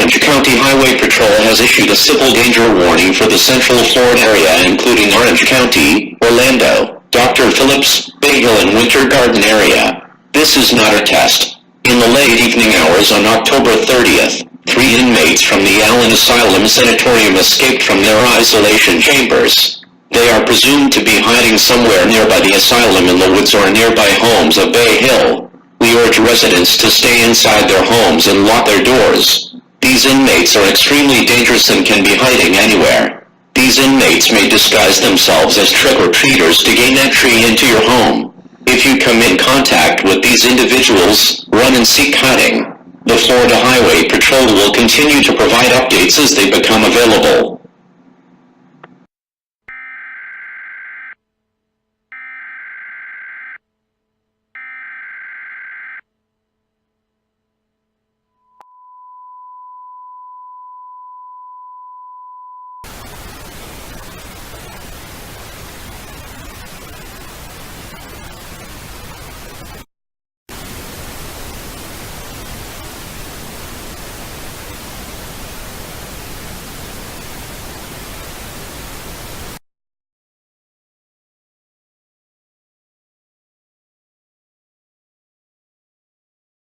Orange County Highway Patrol has issued a civil danger warning for the Central Florida area including Orange County, Orlando, Dr. Phillips, Bay Hill and Winter Garden area. This is not a test. In the late evening hours on October 30th, 3 inmates from the Allen Asylum Sanatorium escaped from their isolation chambers. They are presumed to be hiding somewhere nearby the asylum in the woods or nearby homes of Bay Hill. We urge residents to stay inside their homes and lock their doors. These inmates are extremely dangerous and can be hiding anywhere. These inmates may disguise themselves as trick-or-treaters to gain entry into your home. If you come in contact with these individuals, run and seek hiding. The Florida Highway Patrol will continue to provide updates as they become available.